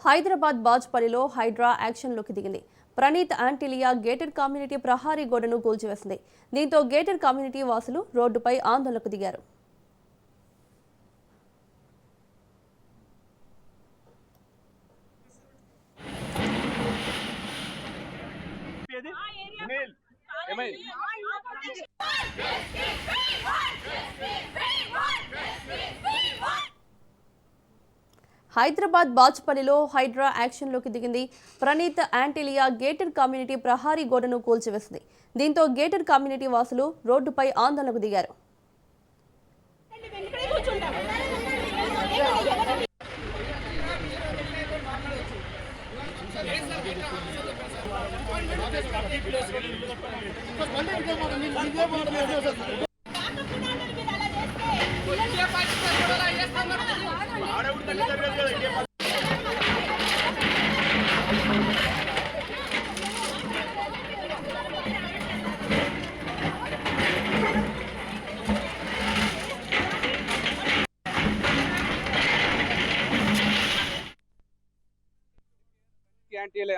హైదరాబాద్ బాజ్పల్లిలో హైడ్రా యాక్షన్లోకి దిగింది. Praneeth Antilia gated community ప్రహారీ గోడను కూల్చివేసింది. దీంతో గేటెడ్ కమ్యూనిటీ వాసులు రోడ్డుపై ఆందోళనకు దిగారు. హైదరాబాద్ బాజ్పల్లిలో హైడ్రా యాక్షన్లోకి దిగింది. ప్రణీత్ ఆంటిలియా గేటెడ్ కమ్యూనిటీ ప్రహారీ గోడను కూల్చివేసింది. దీంతో గేటెడ్ కమ్యూనిటీ వాసులు రోడ్డుపై ఆందోళనకు దిగారు.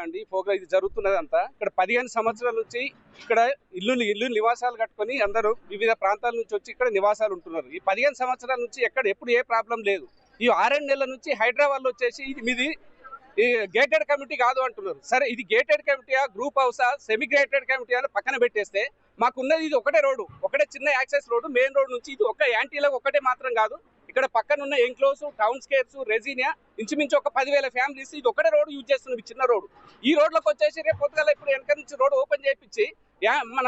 అండి ప్రోగ్రామ్ ఇది జరుగుతున్నదంతా ఇక్కడ 15 సంవత్సరాల నుంచి ఇక్కడ ఇల్లు నివాసాలు కట్టుకొని అందరూ వివిధ ప్రాంతాల నుంచి వచ్చి ఇక్కడ నివాసాలు ఉంటున్నారు. ఈ 15 సంవత్సరాల నుంచి ఎప్పుడు ఏ ప్రాబ్లం లేదు. ఈ 6 నెలల నుంచి హైదరాబాద్ లో వచ్చేసి ఇది మీది గేటెడ్ కమ్యూనిటీ కాదు అంటున్నారు. సరే ఇది గేటెడ్ కమ్యూనిటీయా, గ్రూప్ హౌసా, సెమీ గేటెడ్ కమ్యూనిటీ అని పక్కన పెట్టేస్తే మాకున్నది ఇది ఒకటే రోడ్డు, ఒకటే చిన్న యాక్సెస్ రోడ్డు. మెయిన్ రోడ్ నుంచి ఇది ఒక యాంటీలకు ఒకటే మాత్రం కాదు. ఇక్కడ పక్కన ఉన్న ఎంక్లోస్, టౌన్ స్కేర్స్, రెజీనియా ఇంచుమించు ఒక 10,000 ఫ్యామిలీస్ ఇది ఒకటే రోడ్డు యూజ్ చేస్తున్నారు. చిన్న రోడ్డు ఈ రోడ్లోకి వచ్చేసి రేపు పొద్దుగాల ఇప్పుడు వెనక నుంచి రోడ్డు ఓపెన్ చేయించి మన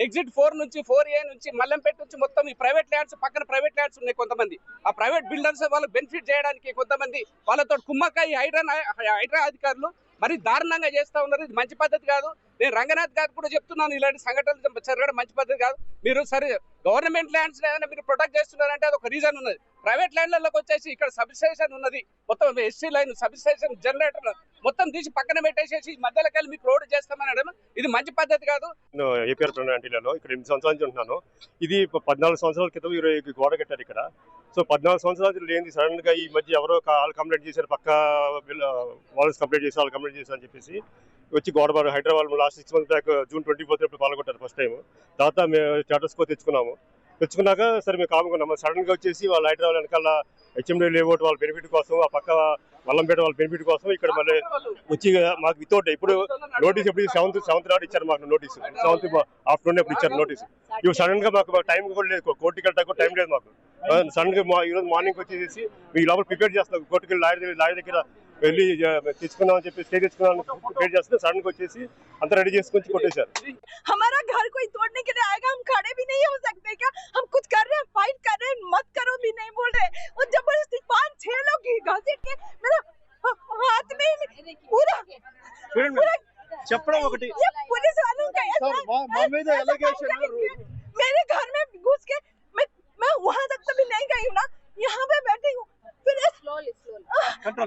ఎగ్జిట్ 4 నుంచి 4A నుంచి మల్లంపేట నుంచి మొత్తం ఈ ప్రైవేట్ ల్యాండ్స్ పక్కన ప్రైవేట్ ల్యాండ్స్ ఉన్నాయి. కొంతమంది ఆ ప్రైవేట్ బిల్డర్స్ వాళ్ళకి బెనిఫిట్ చేయడానికి కొంతమంది వాళ్ళతో కుమ్మక్క ఈ హైడ్రా అధికారులు మరి దారుణంగా చేస్తూ ఉన్నారు. ఇది మంచి పద్ధతి కాదు. నేను రంగనాథ్ గారు కూడా చెప్తున్నాను, ఇలాంటి సంఘటనలు జరగడం మంచి పద్ధతి కాదు. మీరు సరే గవర్నమెంట్ ల్యాండ్స్ ఏదైనా మీరు ప్రొటెక్ట్ చేస్తున్నారంటే అది ఒక రీజన్ ఉన్నది. ప్రైవేట్ ల్యాండ్లలోకి వచ్చేసి ఇక్కడ సబ్స్టేషన్ ఉన్నది, మొత్తం ఎస్సీ లైన్ సబ్స్టేషన్ జనరేటర్ మొత్తం తీసి పక్కన పెట్టేసేసి మధ్యలోకి వెళ్ళి మీకు రోడ్డు చేస్తామనడం ఇది మంచి పద్ధతి కాదు. ఏపీఆర్ అంటీలలో ఇక్కడ 8 సంవత్సరాల నుంచి ఉంటున్నాను. ఇది 14 సంవత్సరాల క్రితం ఈ గోడ కట్టారు ఇక్కడ. సో 14 సంవత్సరాలు లేని సడన్ గా ఈ మధ్య ఎవరో వాళ్ళు కంప్లైంట్ చేశారు, పక్క వాళ్ళు కంప్లైంట్ చేసి వాళ్ళు కంప్లైంట్ చేశారు అని చెప్పేసి వచ్చి గోడ Hyderabad last 6 months back June 24 పాల్గొట్టారు ఫస్ట్ టైం. తర్వాత మేము స్టేటస్ కో తెచ్చుకున్నాక సరే మేము కాముకున్నాము. సడన్ గా వచ్చేసి వాళ్ళు హైదరాబాద్ వెనకాల HMD లేఅవుట్ వాళ్ళ బెనిఫిట్ కోసం, ఆ పక్క వల్లంపేట వాళ్ళ బెనిఫిట్ కోసం ఇక్కడ మళ్ళీ వచ్చి మాకు వితౌట్ ఇప్పుడు నోటీస్ ఎప్పుడు 7th నాడు ఇచ్చారు మాకు నోటీసు. 7th ఆఫ్టర్నూన్ ఎప్పుడు ఇచ్చారు నోటీసు. ఇప్పుడు సడన్ గా మాకు టైం కూడా లేదు, కోర్టుకి వెళ్ళడానికి టైం లేదు మాకు. సడన్ గా ఈరోజు మార్నింగ్ వచ్చేసి మీ లోపల ప్రిపేర్ చేస్తాం, కోర్టుకి లాయర్ దగ్గర వెళ్ళి తెచ్చుకున్నాం అని చెప్పి స్టే తెచ్చుకున్నాం ప్రిపేర్ చేస్తే సడన్ గా వచ్చేసి అంతా రెడీ చేసుకొని కొట్టేశారు. हमारा घर कोई तोड़ने के लिए आएगा, हम खड़े भी नहीं हो सकते क्या? हम कुछ कर रहे हैं, फाइट कर रहे हैं, मत करो भी नहीं बोल रहे. और जबरदस्ती 5-6 लोग घसीट के मेरा हाथ में पूरा చెప్పడం ఒకటి पुलिस वालों का मेरे घर में घुस के मैं वहां तक तो भी नहीं गई हूँ ना, यहाँ पे बैठी हूँ. फिर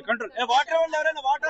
కంట్రోల్ వాటర్